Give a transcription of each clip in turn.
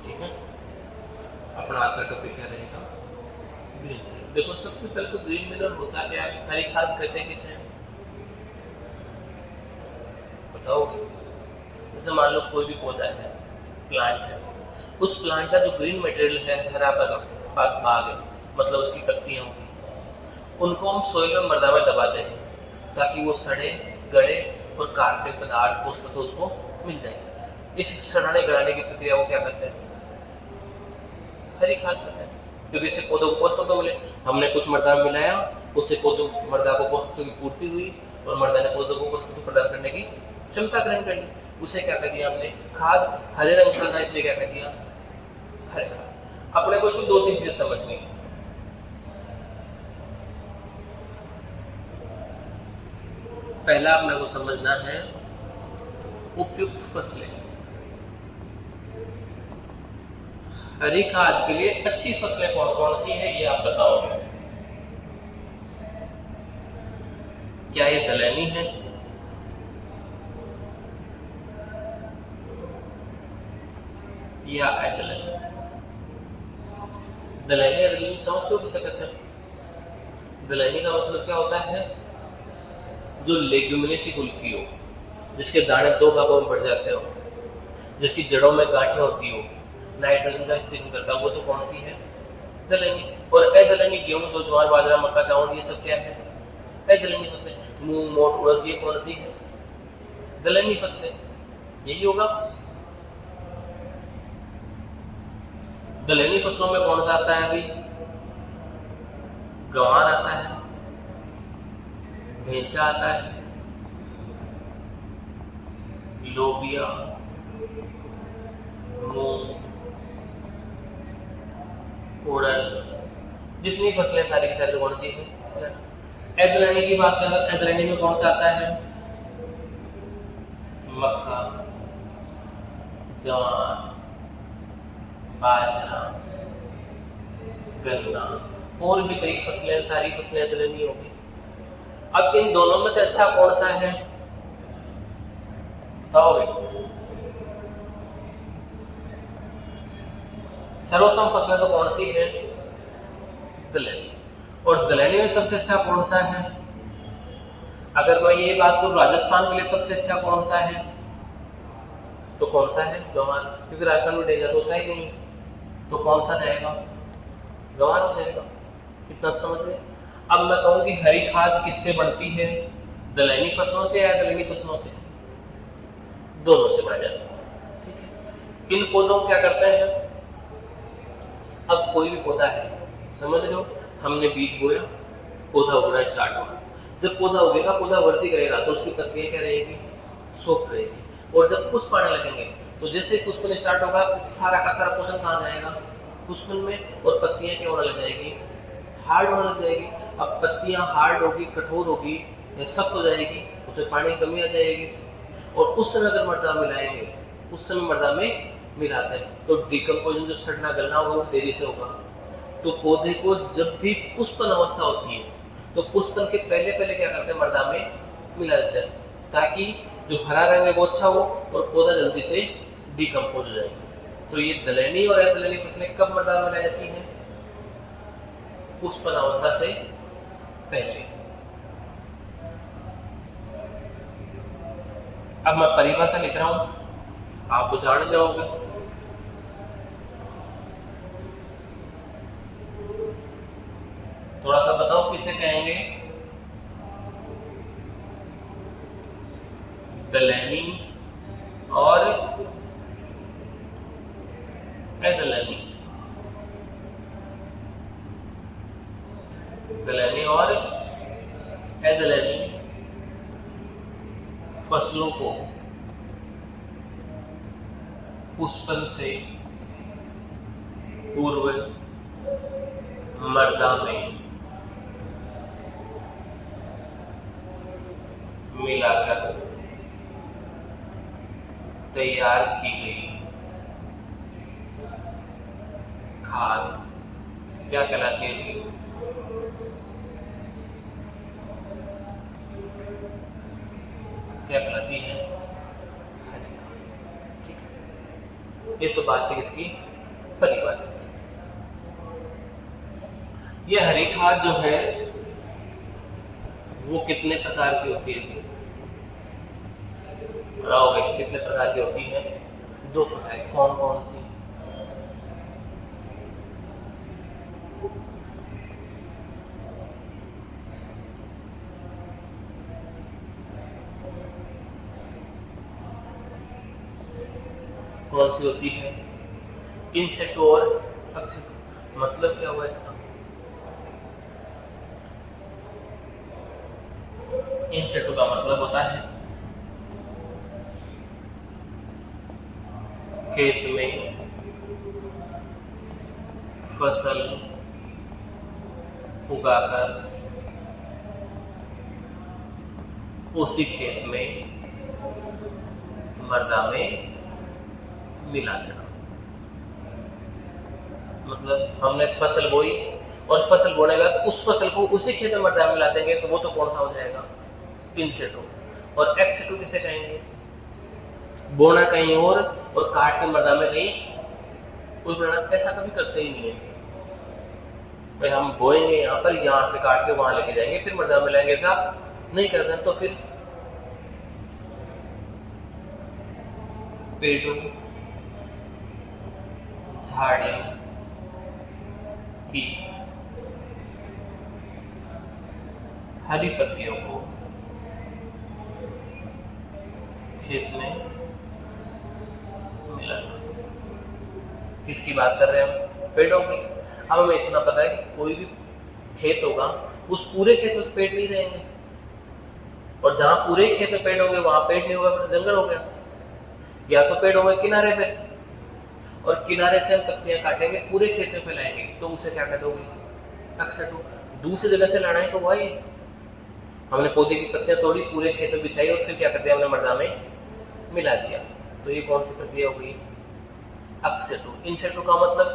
ठीक है, अपना आज का टॉपिक क्या रहेगा? Green mineral. देखो सबसे पहले तो ग्रीन मिनरल होता क्या है, हरी खाद कहते हैं किसे, बताओगे? जैसे मान लो कोई भी पौधा है, प्लांट है, उस प्लांट का जो ग्रीन मटेरियल है, हरा भाग है, मतलब उसकी पत्तियां होंगी, उनको हम सोइल में मृदा में दबाते हैं ताकि वो सड़े गड़े और कार्बनिक पदार्थ पोषक तत्व उसको मिल जाए। इस सड़ाने गड़ाने की प्रक्रिया को क्या करते हैं? हरी खाद करते हैं, क्योंकि इससे पौधों को पोषक तत्व मिले। हमने कुछ मृदा में मिलाया, उससे पौधों मृदा को पोषक तत्व की पूर्ति हुई और मृदा ने पौधों को पोषक तत्व प्रदान करने की क्षमता ग्रहण कर ली। उसे क्या कर दिया हमने? खाद। हरे रंग का था इसलिए क्या कर दिया? हरे खाद। अपने को इसमें दो तीन चीजें समझनी है। पहला अपने को समझना है उपयुक्त फसलें। हरी खाद के लिए अच्छी फसलें कौन कौन सी है ये आप बताओगे? क्या ये दलहनी है? या एदलहनी? दलहनी और दलहनी समझते हो किसे कहते हैं? दलहनी का मतलब क्या होता है? जो लेग्यूमिनेसी कुल की हो, जिसके दाने दो भागों में बढ़ जाते हो, जिसकी जड़ों में गांठें होती हो, नाइट्रोजन का स्थिति करता, वो तो कौन सी है? दलहनी। और अदलहनी गेहूं, जो ज्वार बाजरा मक्का चावल, ये सब क्या है? अदलहनी फसलें। मूंग मोट उड़द ये कौन सी है? दलहनी फसलें। यही होगा। दलहनी फसलों में कौन सा आता है अभी? गंवार आता है, भेंचा आता है, लोबिया, मूंग, उड़द, जितनी फसलें सारी की सारी कौन सी है? एदलहनी की बात करें, एदलहनी में कौन सा आता है? मक्का, ज्वार, बाजरा, गन्ना और भी कई फसलें, सारी फसलें एदलहनी होगी। अब इन दोनों में से अच्छा कौन सा है बताओगे? सर्वोत्तम फसलें तो कौन सी है? दलहनी। और दलहनी में सबसे अच्छा कौन सा है? अगर मैं ये बात करूं राजस्थान के लिए सबसे अच्छा कौन सा है, तो कौन सा है? गंवार, क्योंकि राजस्थान में डेंगू तो होता ही नहीं, तो कौन सा जाएगा? गंवार हो जाएगा। इतना आप समझ गए। अब मैं कहूं कि हरी खाद किससे बढ़ती है? दलहनी फसलों से या दलहनी फसलों से? दोनों से बढ़ जाती है। ठीक है। इन पौधों को क्या करते हैं? अब कोई भी पौधा है, समझ लो, हमने बीज बोया, पौधा उगना स्टार्ट हुआ। जब पौधा उगेगा, पौधा वृद्धि करेगा, तो उसकी पत्तियां क्या रहेगी? सॉफ्ट रहेगी। और जब पुष्प आने लगेंगे, तो जैसे पुष्पन स्टार्ट होगा, सारा का सारा पोषण कहां जाएगा? पुष्पन में। और पत्तियां क्या होने लग जाएगी? हार्ड होने लग जाएगी। अब पत्तियां हार्ड होगी, कठोर होगी, सख्त हो जाएगी, उसमें पानी की कमी आ जाएगी। और उस समय अगर मृदा मिलाएंगे, उस समय मृदा में मिलाते हैं, तो डिकम्पोजिशन, जो सड़ना गलना होगा, वो तेजी से होगा। तो पौधे को जब भी पुष्पन अवस्था होती है, तो पुष्पन के पहले पहले क्या करते हैं? मृदा में मिला देते हैं, ताकि जो हरा रंग है वो अच्छा हो और पौधा जल्दी से डिकम्पोज हो जाए। तो ये दलहनी और अदलहनी फसलें कब मृदा में मिलाई जाती हैं? पुष्पन अवस्था से पहले। अब मैं परिभाषा लिख रहा हूं, आप तो जान जाओगे। थोड़ा सा बताओ किसे कहेंगे? दलहनी और अदलहनी। दलहनी और अदलहनी फसलों को पुष्पन से पूर्व मृदा में मिलाकर तैयार की गई खाद क्या कहलाती है? क्या कहलाती है? ठीक है। ये तो बात है किसकी? परिभाषित। ये हरी खाद जो है वो कितने प्रकार की होती है? बताओगे कितने प्रकार की होती है? 2 प्रकार की। कौन कौन सी? कौन सी होती है? इन सिटु और एक्स सिटु। मतलब क्या हुआ इसका? इन सिटु का मतलब होता है खेत में फसल उगाकर उसी खेत में मृदा में मिला देना। मतलब हमने फसल बोई और फसल बोने के बाद उस फसल को उसी खेत में मृदा में मिला देंगे तो वो तो कौन सा हो जाएगा? इन सिटु। और एक्स सिटु किसे कहेंगे? बोना कहीं और काट के मृदा में कहीं उस प्रकार। ऐसा कभी करते ही नहीं है भाई, हम बोएंगे यहां पर, यहां से काट के वहां लेके जाएंगे फिर मृदा में मिलाएंगे, ऐसा नहीं करते। तो फिर पेड़ों झाड़ियों की हरी पत्तियों को खेत में मिलाना। किसकी बात कर रहे हैं हम? पेड़ों की। अब हमें इतना पता है कि कोई भी खेत होगा उस पूरे खेत में पेड़ नहीं रहेंगे, और जहां पूरे खेत में पेड़ होंगे वहां पेड़ नहीं होगा, फिर जंगल हो गया। या तो पेड़ होंगे किनारे पे, और किनारे से हम पत्तियां काटेंगे पूरे खेत में फैलाएंगे, तो उसे क्या कर दोगे? एक्स सिटु। दूसरी जगह से लाना है तो वही, हमने पौधे की पत्तियां तोड़ी, पूरे खेत में बिछाई और फिर क्या कर दिया? हमने मृदा में मिला दिया। तो ये कौन सी प्रक्रिया हो गई? एक्स सिटु। इन सिटु का मतलब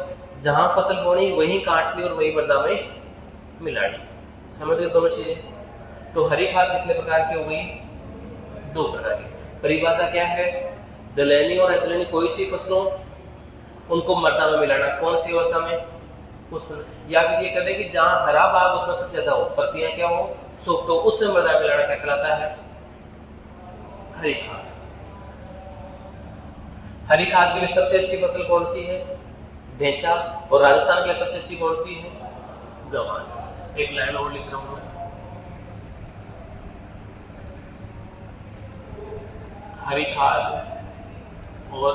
जहां फसल बोनी वहीं काट ली और वही मृदा में मिलानी। समझ गए दोनों चीजें? तो हरी खाद कितने प्रकार की हो गई? 2 प्रकार की। परिभाषा क्या है? दलहनी और अदलहनी कोई सी फसलों उनको मृदा में मिलाना। कौन सी अवस्था में? उसमें। या फिर ये कहते हैं कि जहां हरा भाग उसमें सबसे ज्यादा हो, पत्तियां क्या हो? सूख, तो उससे मृदा में मिलाना क्या कहलाता है? हरी खाद। हरी खाद के लिए सबसे अच्छी फसल कौन सी है? ढेंचा। और राजस्थान के लिए सबसे अच्छी कौन सी है? गवार। एक लाइन और लिख रहा हूं मैं। हरी खाद और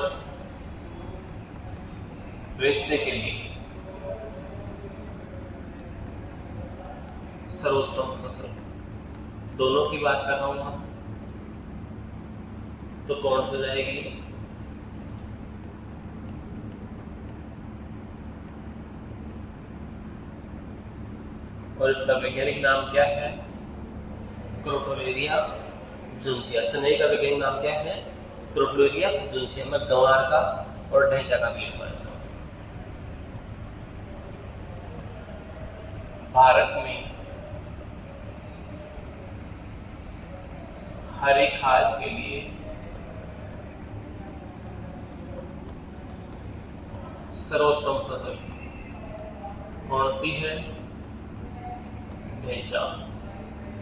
रेशे के लिए सर्वोत्तम फसल, दोनों की बात कर रहा हूं मैं, तो कौन सी जाएगी? और इसका वैज्ञानिक नाम क्या है? क्रोटोलेरिया जुन्सिया। स्नेह का वैज्ञानिक नाम क्या है? क्रोटोलेरिया जुन्सिया। मैं गंवार का और ढेंचा का भी लिख पाता हूं। भारत में हरी खाद के लिए सर्वोत्तम फसल कौन सी है? ढेंचा।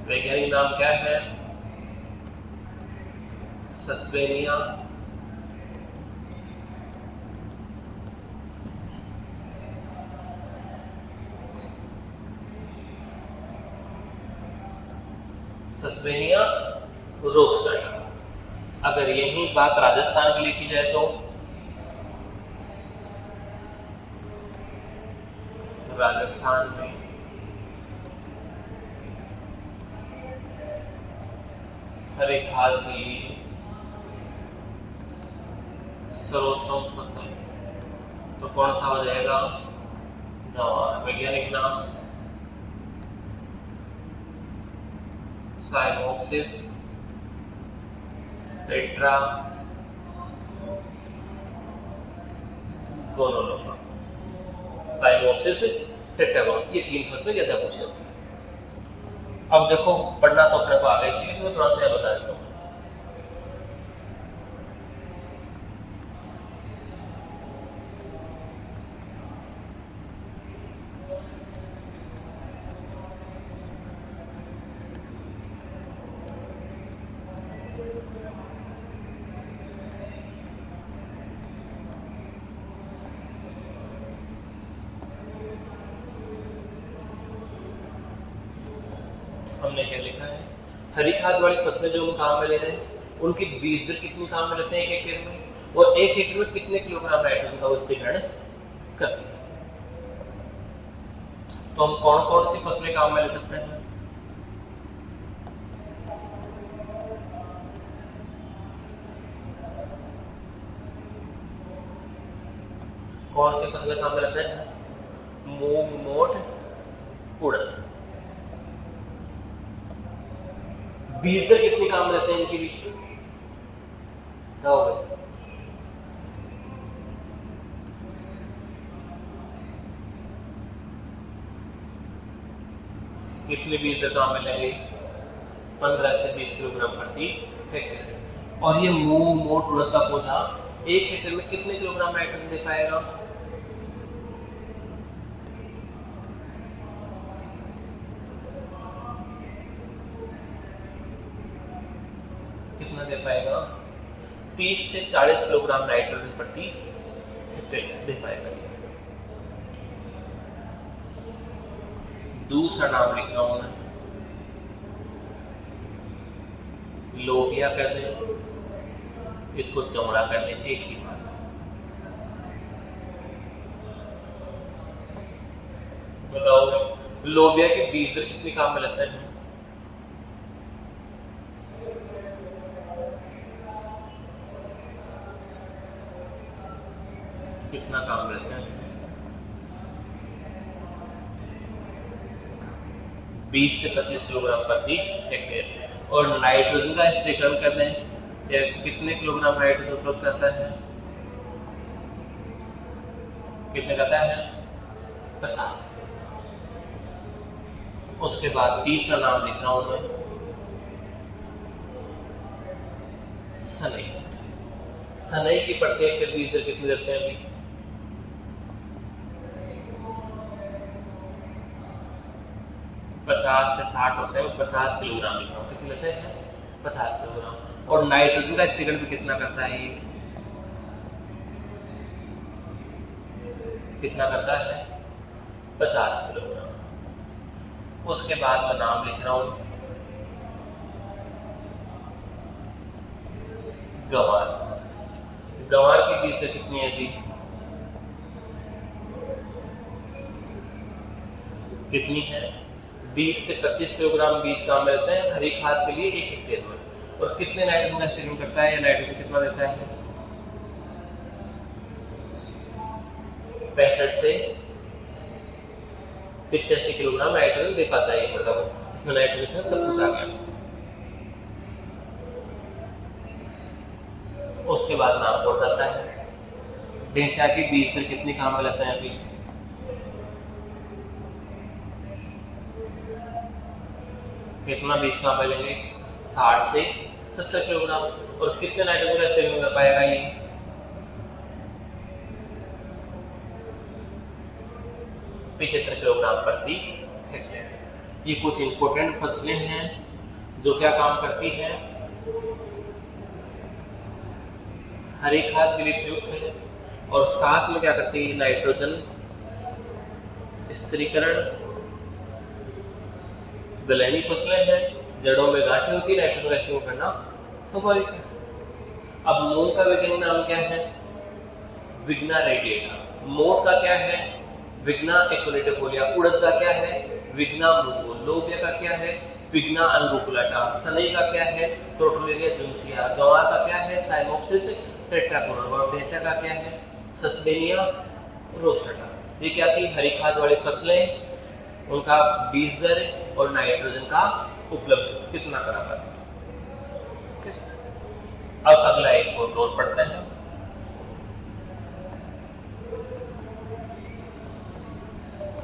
वैज्ञानिक नाम क्या है? सस्पेनिया सस्पेनिया रोक्सटाइन। अगर यही बात राजस्थान की लिखी जाए तो राजस्थान में हरी खाद के लिए सर्वोत्तम फसल तो कौन सा हो जाएगा? गंवार। वैज्ञानिक नाम साइमोप्सिस टेट्रा गोनोलोमा। साइमोप्सिस टेट्रागोन, ये 3 फसलें ज्यादा पूछे होते हैं। अब देखो पढ़ना तो अपने को आ गई थी, मैं थोड़ा सा बता देता हूं। हमने क्या लिखा है, हरी खाद वाली फसलें जो हम काम में ले रहे हैं उनकी बीज दर कितनी काम में लेते हैं 1 हेक्टेयर में, और 1 हेक्टेयर में कितने किलोग्राम नाइट्रोजन का स्थिरीकरण करते हैं। तो हम कौन कौन सी फसलें काम में ले सकते हैं? कौन सी फसलें काम में लेते हैं? मूंग, मोठ, उड़द। बीज दर कितनी काम में लेते हैं इनकी बीज? क्या हो गए? कितने बीज दर काम में लेंगे? 15 से 20 किलोग्राम प्रति हेक्टेयर। और ये मूंग, मोठ, उड़द का पौधा 1 हेक्टेयर में कितने किलोग्राम नाइट्रोजन दे पाएगा? कितना दे पाएगा? 30 से 40 किलोग्राम नाइट्रोजन प्रति हेक्टेयर दे पाएगा। दूसरा नाम लिख रहा हूं मैं, लोबिया कर दें, इसको चौड़ा कर दें, एक ही बात। बताओ लोबिया के बीज दर कितनी काम में लगता है? कितना काम में लगता है? 20 से 25 किलोग्राम प्रति हेक्टेयर। और नाइट्रोजन का स्थिरीकरण कर दें, कितने किलोग्राम नाइट्रोजन उपलब्ध करता है? कितने करता है? 50। उसके बाद तीसरा नाम लिख रहा हूं मैं, सनई। सनई की प्रति हेक्टेयर बीज दर कितनी देते हैं अभी? 50 से 60 होते हैं, 50 किलोग्राम लिख रहा हूं। कितने लेते हैं? 50 किलोग्राम। और नाइट्रोजन का स्थिरीकरण भी कितना करता है ये? कितना करता है? 50 किलोग्राम। उसके बाद मैं नाम लिख रहा हूं, गंवार। गंवार की बीज दर कितनी है जी? कितनी है? 20 से 25 किलोग्राम बीज काम में रहते हैं हरी खाद के लिए 1 हेक्टेयर में। और कितने नाइट्रोजन का स्थिरीकरण करता है, या नाइट्रोजन कितना देता है? 65 से 85 किलोग्राम नाइट्रोजन दे पाता है। मतलब इसमें नाइट्रोजन सब कुछ आ गया। उसके बाद नाम बोल जाता है, ढेंचा की बीज दर कितनी काम में लगता है अभी? कितना बीज काम में लेंगे? 60 से 70 किलोग्राम। और कितने नाइट्रोजन का स्थिरीकरण कर पाएगा ये? 75 किलोग्राम प्रति हेक्टेयर। ये कुछ इंपोर्टेंट फसलें हैं जो क्या काम करती हैं, हरी खाद के लिए प्रयुक्त है, और साथ में क्या करती है, नाइट्रोजन स्थिरीकरण। दलहनी फसलें हैं, जड़ों में गांठें होती है, नाइट्रोजन का स्थिरीकरण करना स्वाभाविक है। अब मूंग का वैज्ञानिक नाम क्या है? विग्ना रेडिएटा। मोठ का क्या है? विग्ना एक्विनेटिफोलिया। उड़द का क्या है? विग्ना मूंगो। लोबिया का क्या है? विग्ना अंगुकुलाटा। सनई का क्या है? क्रोटोलेरिया जुन्सिया। गंवार का क्या है? साइमोप्सिस टेट्राकोरल। और ढेंचा का क्या है? सस्पेनिया रोस्टाटा। ये क्या थी? हरी खाद वाली फसलें, उनका बीज दर और नाइट्रोजन का उपलब्ध कितना करा पाते। अब अगला एक और रोल पड़ता है,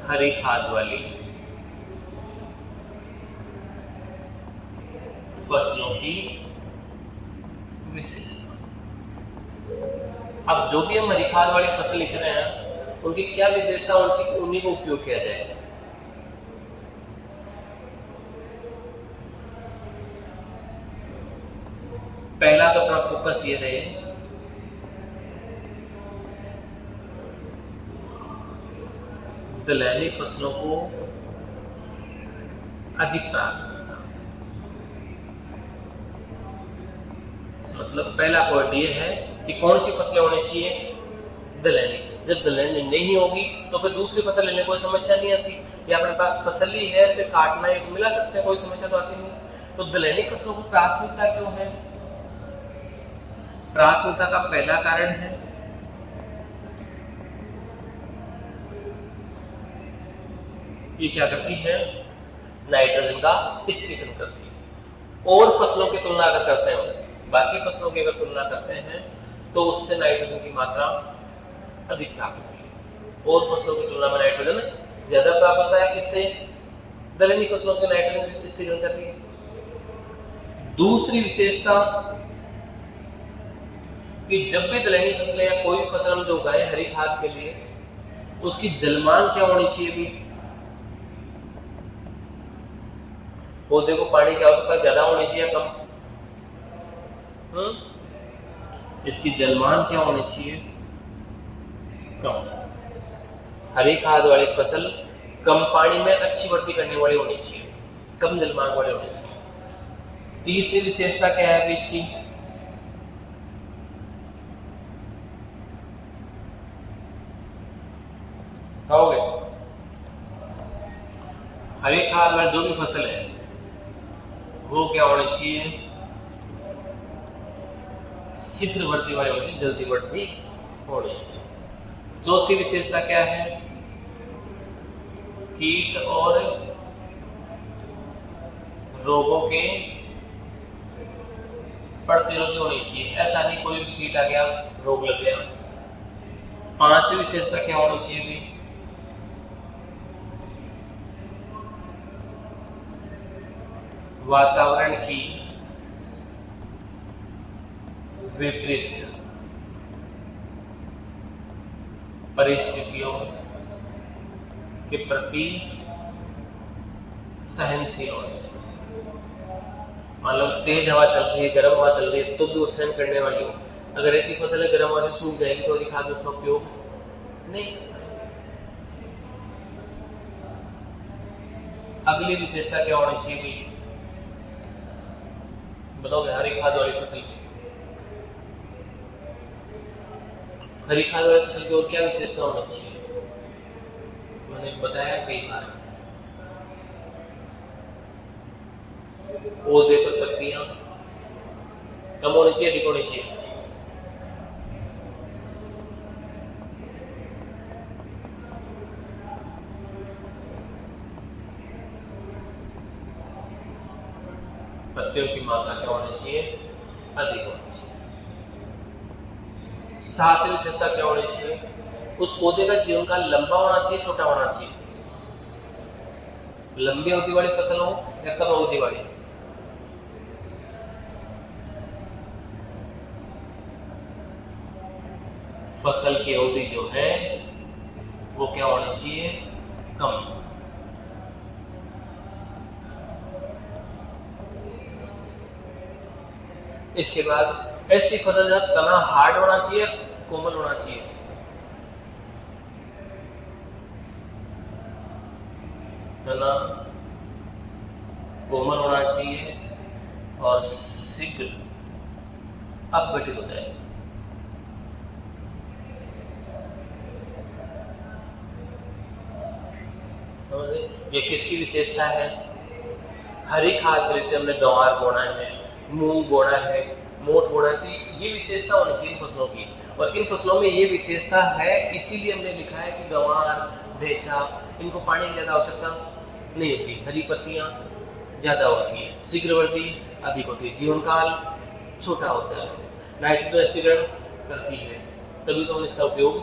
हरी खाद वाली फसलों की विशेषता। अब जो भी हम हरी खाद वाली फसल लिख रहे हैं, उनकी क्या विशेषता, उन्हीं को उपयोग किया जाए। पहला तो अपना फोकस ये रहे, दलहनी फसलों को अधिक प्राथमिकता। मतलब पहला पॉइंट ये है कि कौन सी फसलें होनी चाहिए, दलहनी। जब दलहनी नहीं होगी तो फिर दूसरी फसल लेने कोई समस्या नहीं आती, या अपने पास फसल ही है फिर काटना एक मिला सकते हैं, कोई समस्या तो आती नहीं। तो दलहनी फसलों को प्राथमिकता क्यों है? प्राथमिकता का पहला कारण है ये क्या करती है, नाइट्रोजन का स्थिरीकरण करती है। और फसलों की तुलना अगर करते हैं, बाकी फसलों की अगर तुलना करते हैं तो उससे नाइट्रोजन की मात्रा अधिक प्राप्त होती है। और फसलों की तुलना में नाइट्रोजन ज्यादा प्राप्त होता है, किससे? दलहनी फसलों के नाइट्रोजन से स्थिरीकरण करती है। दूसरी विशेषता कि जब भी दलहनी फसलें या कोई भी फसल हम जो उगाए हरी खाद के लिए, उसकी जलमान क्या होनी चाहिए भी? पौधे को पानी की आवश्यकता ज्यादा होनी चाहिए या कम? इसकी जलमान क्या होनी चाहिए? कम। हरी खाद वाली फसल कम पानी में अच्छी वृद्धि करने वाली होनी चाहिए, कम जलमान वाली होनी चाहिए। तीसरी विशेषता क्या है इसकी? कहोगे? हरी खाद वाली जो भी फसल है वो क्या होनी चाहिए? शीघ्र वृद्धि वाली होनी चाहिए, जल्दी वृद्धि होनी चाहिए। चौथी विशेषता क्या है? कीट और रोगों के प्रतिरोधी होनी चाहिए, ऐसा नहीं कोई भी कीट आ गया रोग लग गया। पांचवी विशेषता क्या होनी चाहिए भी? वातावरण की विपरीत परिस्थितियों के प्रति सहनशील होने। मान लो तेज हवा चल रही है, गर्म हवा चल रही है, तो भी वो सहन करने वाली हो। अगर ऐसी फसलें गर्म हवा से सूख जाएगी तो हरी खाद में उसका उपयोग नहीं। अगली विशेषता क्या होनी चाहिए भी? बताओगे? हरी खाद वाली फसल की, हरी खाद वाली फसल की और क्या विशेषता होनी चाहिए? मैंने बताया कई बार, पौधे पर पत्तियां कम होनी चाहिए, अधिक होनी चाहिए? पत्तियों की मात्रा क्या होनी चाहिए? अधिक होनी चाहिए। सातवीं विशेषता क्या होनी चाहिए? उस पौधे का जीवन काल लंबा होना चाहिए, छोटा होना चाहिए? लंबी अवधि वाली फसल हो या कम अवधि वाली? फसल की अवधि जो है वो क्या होनी चाहिए? कम। इसके बाद ऐसी फसल जब तना हार्ड होना चाहिए, कोमल होना चाहिए? तना कोमल होना चाहिए और शीघ्र अपघटित हो जाए। ये किसकी विशेषता है? हरी खाद जैसे हमने गंवार बोना है, मूंग बोना है, मोठ बोना है, तो ये विशेषता होनी चाहिए इन फसलों की। और इन फसलों में ये विशेषता है, इसीलिए हमने लिखा है कि गंवार, ढेंचा, इनको पानी की ज्यादा आवश्यकता नहीं होती, हरी पत्तियां ज्यादा होती है, शीघ्र वृद्धि अधिक होती है, जीवन काल छोटा होता है, नाइट्रोजन स्थिरीकरण करती है, तभी तो हमने इसका उपयोग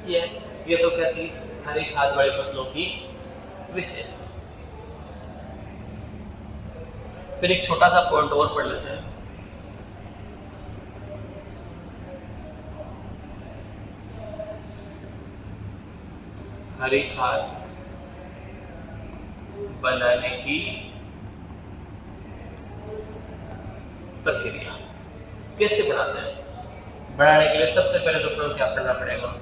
किया है। ये तो क्या थी हरी खाद वाली फसलों की विशेषता। फिर एक छोटा सा पॉइंट और पढ़ लेते हैं। हरी खाद बनाने की प्रक्रिया कैसे बनाते हैं? बनाने के लिए सबसे पहले तो अपने क्या करना पड़ेगा?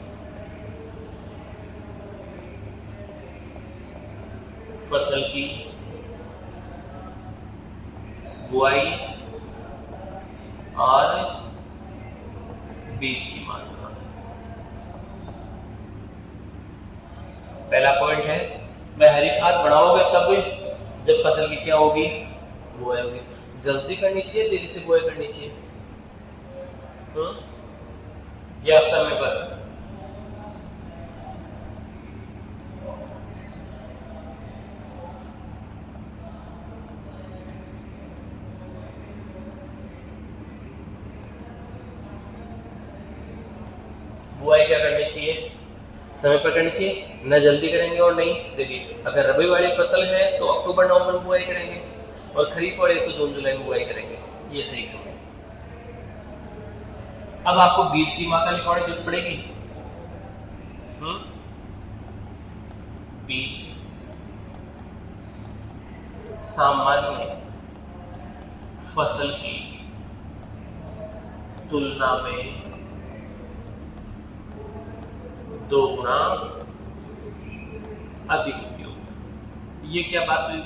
फसल की बुआई और बीज की मात्रा। पहला पॉइंट है, मैं हरी खाद बढ़ाओगे तब जब फसल की क्या होगी, बुआई होगी। जल्दी करनी चाहिए, देरी से बुआई करनी चाहिए, या समय पर? बुआई क्या करनी चाहिए, समय पर करनी चाहिए, न जल्दी करेंगे और नहीं देरी। अगर रबी वाली फसल है तो अक्टूबर नवंबर में बुआई करेंगे, और खरीफ वाली तो जून जुलाई में बुआई करेंगे, ये सही समय। अब आपको बीज की मात्रा लिखवाने की जरूरत पड़ेगी। बीज सामान्य फसल की तुलना में 2 गुना अधिक उपयोग। ये क्या बात हुई?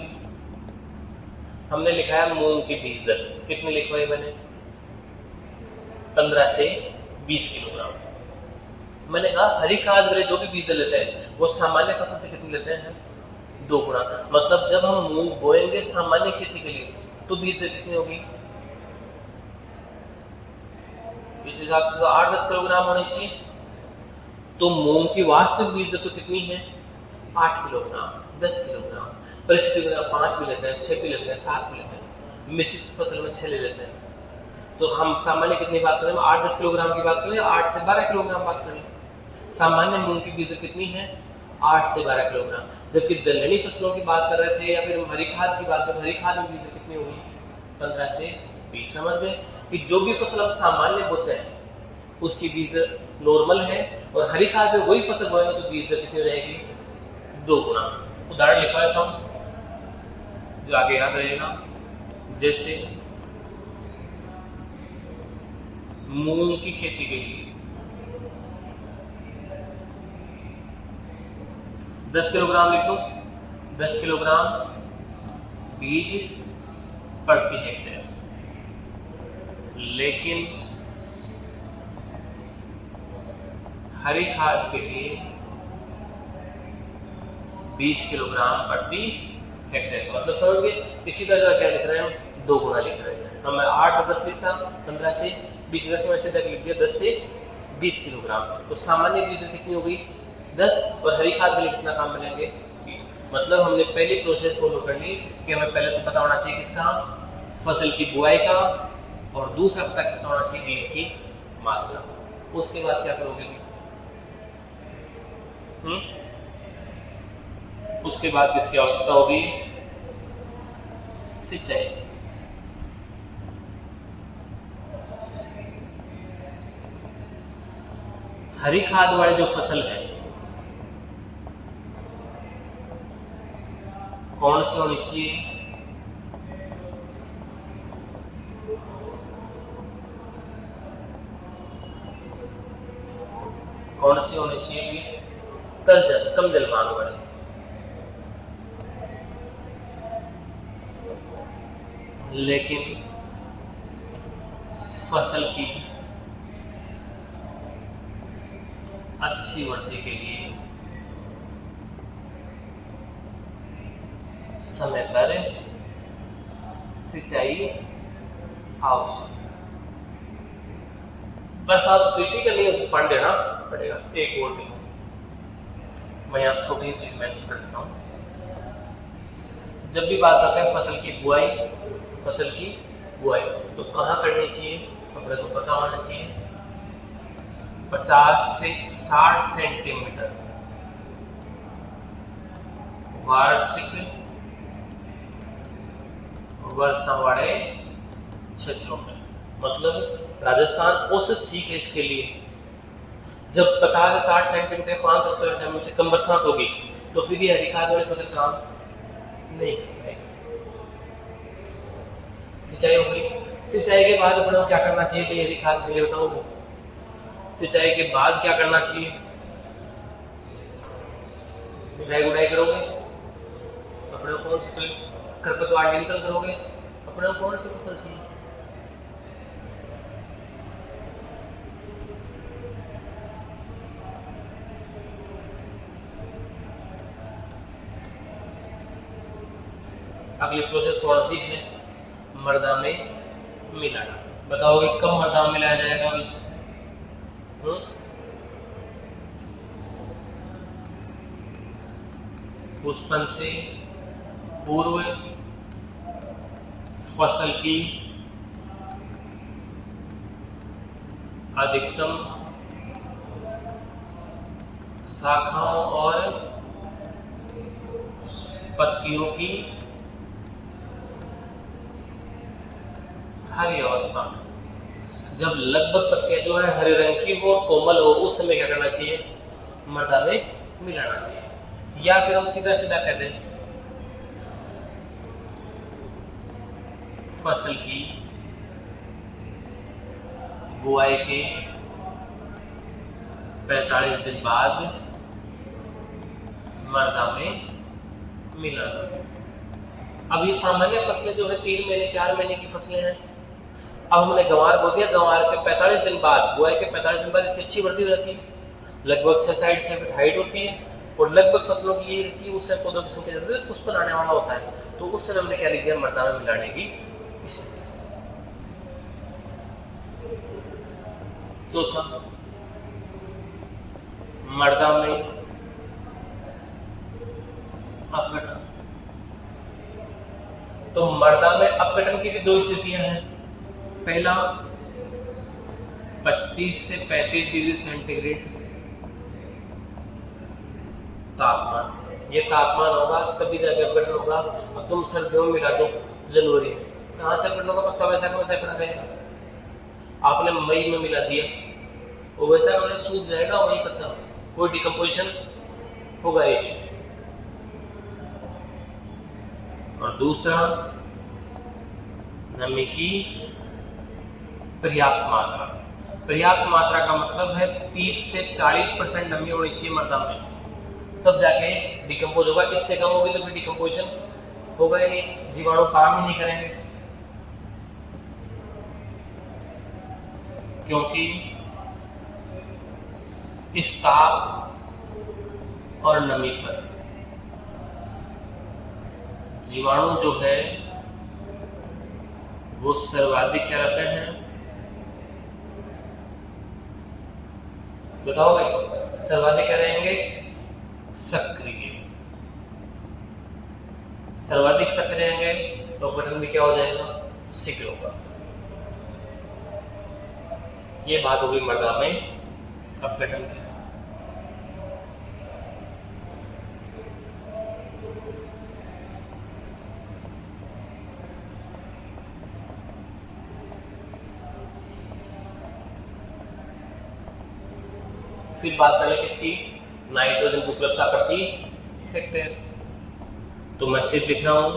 हमने लिखा है मूंग की बीज दर, कितनी लिखवाई मैंने? 15 से 20 किलोग्राम। मैंने कहा हरी खाद वाले जो भी बीज दर लेते हैं वो सामान्य फसल से कितनी लेते हैं? 2 गुना। मतलब जब हम मूंग बोएंगे सामान्य खेती के लिए तो बीज दर कितनी होगी? इस हिसाब से 8-10 किलोग्राम होनी चाहिए। तो मूंग की वास्तविक बीज दर तो कितनी है? 8 किलोग्राम, 10 किलोग्राम। परिस्थिति में 5 भी लेते हैं, 6 भी लेते हैं, 7 भी लेते हैं, मिश्रित फसल में 6 ले लेते हैं। तो हम सामान्य कितनी बात करें? 8-10 किलोग्राम की बात करें, 8 से 12 किलोग्राम बात करें। सामान्य मूंग की बीज दर कितनी है? 8 से 12 किलोग्राम। जबकि दलहनी फसलों की बात कर रहे थे या फिर हरी खाद की बात करें, हरी खाद में बीज दर कितनी होगी? 15 से 20। समझ गए कि जो भी फसल हम सामान्य बोते हैं उसकी बीज दर नॉर्मल है, और हरी खाद में वही फसल बोएंगे तो बीज दर कितनी रहेगी? 2 गुना। उदाहरण लिखा है हम जो आगे याद रहेगा। जैसे मूंग की खेती के लिए 10 किलोग्राम लिखो, 10 किलोग्राम बीज प्रति हेक्टेयर। लेकिन हरी खाद के लिए 20 किलोग्राम प्रति हेक्टेयर। मतलब समझ गए? इसी तरह क्या लिख रहे हैं हम? 2 गुना लिख रहे हैं। हम 8 और 10 लिखता, 15 से 20, 10 में से लिख दिया 10 से 20 किलोग्राम। तो सामान्य बीज दर कितनी हो गई? 10, और हरी खाद के लिए कितना काम बनेंगे? 20। मतलब हमने पहली प्रोसेस फॉलो कर ली कि हमें पहले तो पता होना चाहिए किसका? फसल की बुआई का, और दूसरा पता किसका होना चाहिए? बीज की मात्रा। उसके बाद क्या करोगे? उसके बाद किसकी आवश्यकता होगी? सिंचाई। हरी खाद वाली जो फसल है कौन सी होनी चाहिए? कौन सी होनी चाहिए? कम जलमान वाली। लेकिन फसल की अच्छी वृद्धि के लिए समय पर सिंचाई आवश्यक। बस आप क्रिटिकल नहीं उसको पढ़ लेना पड़ेगा। एक और भी मैं यहाँ छोटी चीज मेंशन कर देता हूँ। जब भी बात करते हैं फसल की बुआई, फसल की बुआई तो कहाँ करनी चाहिए? अपने को पता होना चाहिए। 50 से 60 सेंटीमीटर वार्षिक वर्षा वाले क्षेत्रों में। मतलब राजस्थान औसत ठीक है इसके लिए। जब 50 से 60 सेंटीमीटर 500 स्क्वायर किलोमीटर से कम बरसात होगी तो फिर ये हरी खाद वाली फसल काम नहीं करेगी। सिंचाई हो गई। सिंचाई के बाद अपने क्या करना चाहिए? कि हरी खाद के लिए बताओगे। सिंचाई के बाद क्या करना चाहिए? गुड़ाई गुड़ाई करोगे। अपने कौन सी खरपतवार नियंत्रण करोगे। अपने कौन सी फसल चाहिए? अगली प्रोसेस कौन सी है? मृदा में मिलाना। बताओगे कब मृदा में मिलाया जाएगा अभी? पुष्पन से पूर्व फसल की अधिकतम शाखाओं और पत्तियों की हरी अवस्था में, जब लगभग पत्तियां जो है हरे रंग की हो, कोमल हो, उस समय क्या करना चाहिए? मृदा में मिलाना चाहिए। या फिर हम सीधा सीधा कह दें फसल की बुआई के 45 दिन बाद मृदा में मिलाना। अब ये सामान्य फसलें जो है 3 महीने 4 महीने की फसलें हैं। अब हमने गंवार बो दिया, गंवार के 45 दिन बाद, बुआई के 45 दिन बाद इसकी अच्छी वृद्धि रहती है, लगभग 6 साइड से हाइट होती है और लगभग फसलों की ये रहती है, उससे पौधों की संख्या ज्यादा पुष्पन आने वाला होता है। तो उस समय हमने क्या लिख दिया? मृदा में मिलाने की। चौथा, मृदा में अपघटन। तो मृदा में अपघटन की भी 2 स्थितियां हैं। पहला 25 से 35 डिग्री सेंटीग्रेड तापमान, ये तापमान होगा तभी जाके अपघटन होगा। अब तुम सर्दियों में मिला दो जनवरी में, कहां से अपघटन होगा? पत्ता वैसा का वैसा खड़ा रहेगा। आपने मई में मिला दिया, वो वैसा का वैसा सूख जाएगा वही पत्ता, कोई डिकम्पोजिशन होगा ही। और दूसरा, नमी की पर्याप्त मात्रा। पर्याप्त मात्रा का मतलब है 30 से 40% नमी होनी चाहिए मृदा में, तब जाके डिकम्पोज होगा। इससे कम होगी तो फिर डिकम्पोजिशन होगा ही नहीं, जीवाणु काम ही नहीं करेंगे। क्योंकि इस ताप और नमी पर जीवाणु जो है वो सर्वाधिक क्या रहते हैं? बताओगे सर्वाधिक क्या रहेंगे? सक्रिय। सर्वाधिक सक्रिय रहेंगे तो अपघटन भी क्या हो जाएगा? शीघ्र होगा। ये बात होगी मृदा में अपघटन की। फिर बात करें किसकी? नाइट्रोजन की उपलब्धता प्रति हेक्टेयर। तो मैं सिर्फ लिख रहा हूं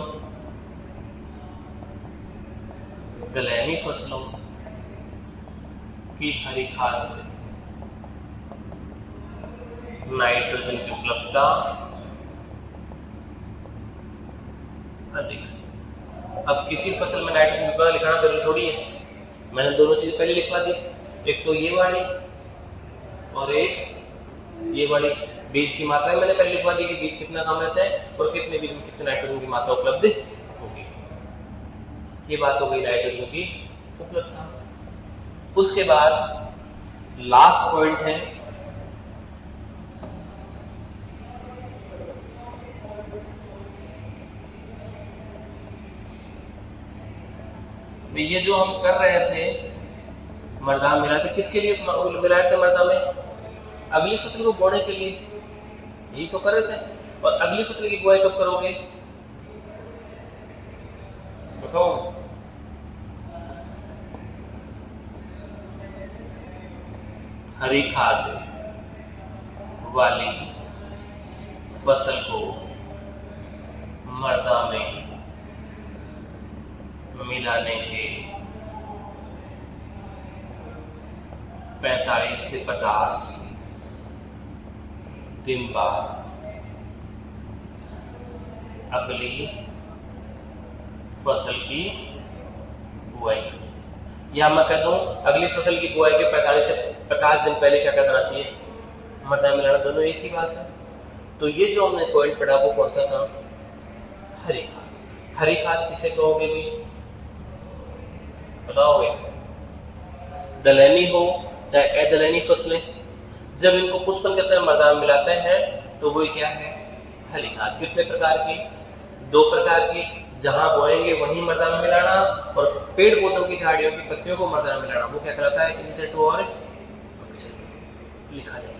दलहनी फसलों की हरी खाद से नाइट्रोजन की उपलब्धता अधिक। अब किसी फसल में नाइट्रोजन की उपलब्धता लिखना जरूरी थोड़ी है, मैंने दोनों चीजें पहले लिखवा दी, एक तो ये वाली और एक ये वाली। बीज की मात्रा मैंने पहले लिखवा दी कि बीज कितना कम रहता है और कितने बीज में कितने नाइट्रोजन की मात्रा उपलब्ध होगी। ये बात हो गई नाइट्रोजन की उपलब्धता। उसके बाद लास्ट पॉइंट है ये जो हम कर रहे थे मृदा मिला थे, किसके लिए मिलाए थे मृदा में? अगली फसल को बोने के लिए, यही तो कर रहे थे। और अगली फसल की बुआई कब करोगे? बताओ। हरी खाद वाली फसल को मृदा में मिलाने के 45 से 50 दिन बाद अगली फसल की बुआई, या मैं कह दूं अगली फसल की बुआई के 45 से 50 दिन पहले क्या करना चाहिए? मृदा मिलाना। दोनों एक ही बात है। तो ये जो हमने पॉइंट पढ़ा वो कौन सा था? हरी खाद। हरी खाद किसे कहोगे भी? बताओगे? दलहनी हो चाहे अदलहनी फसलें, जब इनको पुष्पन के समय मृदा में मिलाते हैं तो वो क्या है? हरी खाद। कितने प्रकार की? 2 प्रकार की। जहां बोएंगे वहीं मृदा में मिलाना, और पेड़ पौधों की झाड़ियों की पत्तियों को मृदा में मिलाना, वो क्या कहलाता है? इन सिटू और लिखा जाए।